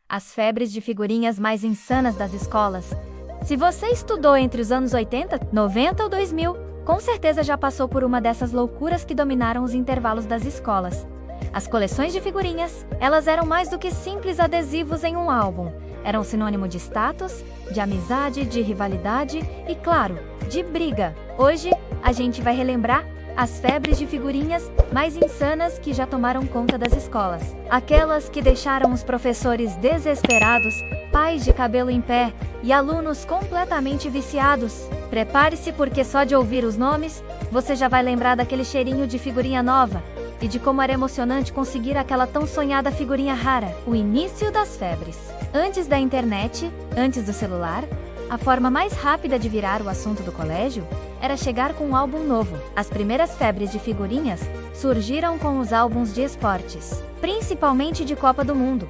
as febres de figurinhas mais insanas das escolas. Se você estudou entre os anos 80, 90 ou 2000, com certeza já passou por uma dessas loucuras que dominaram os intervalos das escolas. As coleções de figurinhas, elas eram mais do que simples adesivos em um álbum. Eram sinônimo de status, de amizade, de rivalidade e, claro, de briga. Hoje, a gente vai relembrar as febres de figurinhas mais insanas que já tomaram conta das escolas. Aquelas que deixaram os professores desesperados, pais de cabelo em pé e alunos completamente viciados. Prepare-se, porque só de ouvir os nomes, você já vai lembrar daquele cheirinho de figurinha nova e de como era emocionante conseguir aquela tão sonhada figurinha rara. O início das febres. Antes da internet, antes do celular, a forma mais rápida de virar o assunto do colégio era chegar com um álbum novo. As primeiras febres de figurinhas surgiram com os álbuns de esportes, principalmente de Copa do Mundo.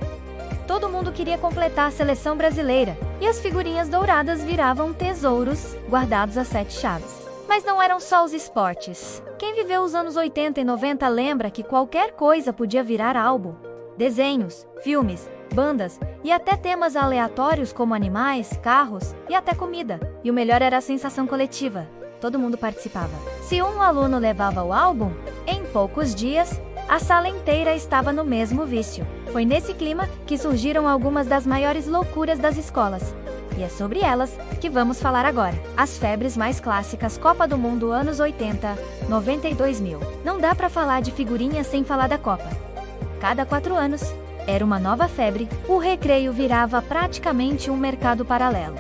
Todo mundo queria completar a seleção brasileira, e as figurinhas douradas viravam tesouros guardados a 7 chaves. Mas não eram só os esportes. Quem viveu os anos 80 e 90 lembra que qualquer coisa podia virar álbum. Desenhos, filmes, bandas e até temas aleatórios como animais, carros e até comida. E o melhor era a sensação coletiva. Todo mundo participava. Se um aluno levava o álbum, em poucos dias, a sala inteira estava no mesmo vício. Foi nesse clima que surgiram algumas das maiores loucuras das escolas. E é sobre elas que vamos falar agora. As febres mais clássicas Copa do Mundo anos 80, 90 e 2000. Não dá pra falar de figurinhas sem falar da Copa. Cada 4 anos, era uma nova febre, o recreio virava praticamente um mercado paralelo.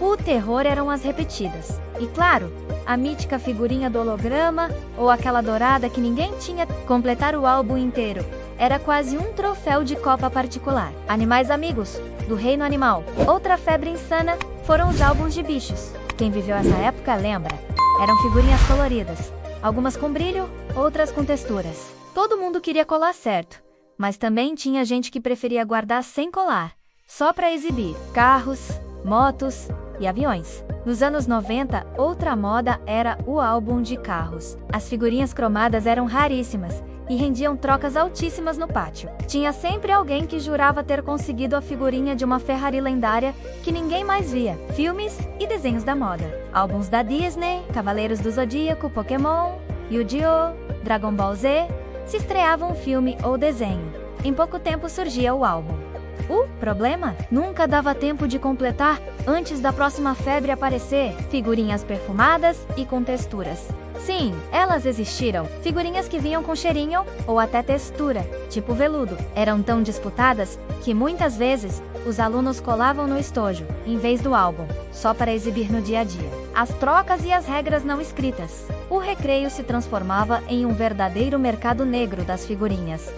O terror eram as repetidas. E claro, a mítica figurinha do holograma, ou aquela dourada que ninguém tinha. Completar o álbum inteiro era quase um troféu de Copa particular. Animais amigos, do reino animal. Outra febre insana foram os álbuns de bichos. Quem viveu essa época lembra. Eram figurinhas coloridas, algumas com brilho, outras com texturas. Todo mundo queria colar certo, mas também tinha gente que preferia guardar sem colar, só para exibir. Carros, motos e aviões. Nos anos 90, outra moda era o álbum de carros. As figurinhas cromadas eram raríssimas e rendiam trocas altíssimas no pátio. Tinha sempre alguém que jurava ter conseguido a figurinha de uma Ferrari lendária que ninguém mais via. Filmes e desenhos da moda. Álbuns da Disney, Cavaleiros do Zodíaco, Pokémon, Yu-Gi-Oh!, Dragon Ball Z. Se estreava um filme ou desenho, em pouco tempo surgia o álbum. O problema? Nunca dava tempo de completar antes da próxima febre aparecer. Figurinhas perfumadas e com texturas. Sim, elas existiram. Figurinhas que vinham com cheirinho ou até textura, tipo veludo. Eram tão disputadas que muitas vezes os alunos colavam no estojo, em vez do álbum, só para exibir no dia a dia. As trocas e as regras não escritas. O recreio se transformava em um verdadeiro mercado negro das figurinhas.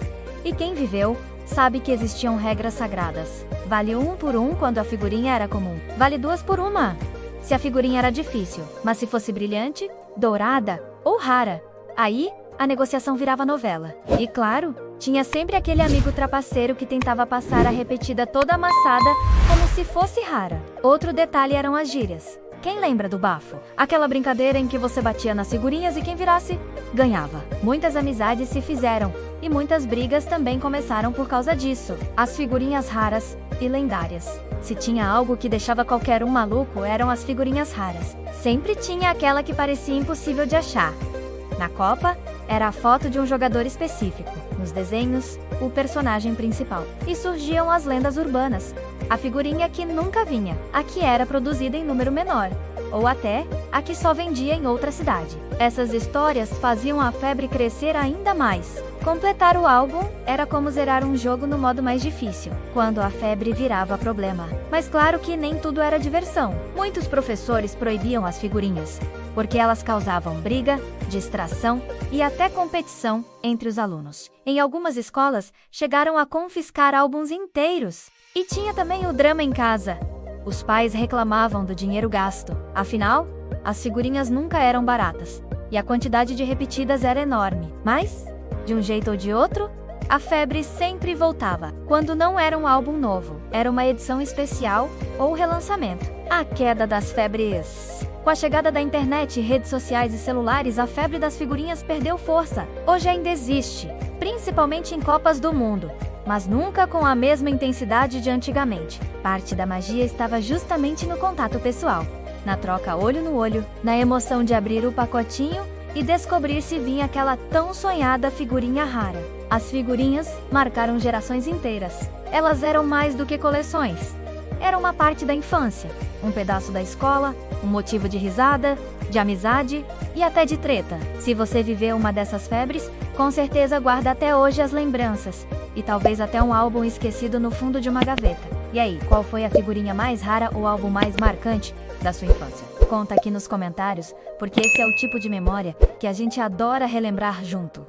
E quem viveu sabe que existiam regras sagradas. Vale 1 por 1 quando a figurinha era comum. Vale 2 por 1 se a figurinha era difícil. Mas se fosse brilhante, dourada ou rara, aí a negociação virava novela. E claro, tinha sempre aquele amigo trapaceiro que tentava passar a repetida toda amassada como se fosse rara. Outro detalhe eram as gírias. Quem lembra do bafo? Aquela brincadeira em que você batia nas figurinhas e quem virasse, ganhava. Muitas amizades se fizeram, e muitas brigas também começaram por causa disso. As figurinhas raras e lendárias. Se tinha algo que deixava qualquer um maluco, eram as figurinhas raras. Sempre tinha aquela que parecia impossível de achar. Na Copa, era a foto de um jogador específico. Nos desenhos, o personagem principal. E surgiam as lendas urbanas. A figurinha que nunca vinha, a que era produzida em número menor, ou até a que só vendia em outra cidade. Essas histórias faziam a febre crescer ainda mais. Completar o álbum era como zerar um jogo no modo mais difícil, quando a febre virava problema. Mas claro que nem tudo era diversão. Muitos professores proibiam as figurinhas, porque elas causavam briga, distração e até competição entre os alunos. Em algumas escolas, chegaram a confiscar álbuns inteiros. E tinha também o drama em casa. Os pais reclamavam do dinheiro gasto. Afinal, as figurinhas nunca eram baratas, e a quantidade de repetidas era enorme. Mas, de um jeito ou de outro, a febre sempre voltava. Quando não era um álbum novo, era uma edição especial ou relançamento. A queda das febres. Com a chegada da internet, redes sociais e celulares, a febre das figurinhas perdeu força. Hoje ainda existe, principalmente em Copas do Mundo. mas nunca com a mesma intensidade de antigamente. Parte da magia estava justamente no contato pessoal, na troca olho no olho, na emoção de abrir o pacotinho e descobrir se vinha aquela tão sonhada figurinha rara. As figurinhas marcaram gerações inteiras. Elas eram mais do que coleções. Era uma parte da infância, um pedaço da escola, um motivo de risada, de amizade e até de treta. Se você viveu uma dessas febres, com certeza guarda até hoje as lembranças e talvez até um álbum esquecido no fundo de uma gaveta. E aí, qual foi a figurinha mais rara ou álbum mais marcante da sua infância? Conta aqui nos comentários, porque esse é o tipo de memória que a gente adora relembrar junto.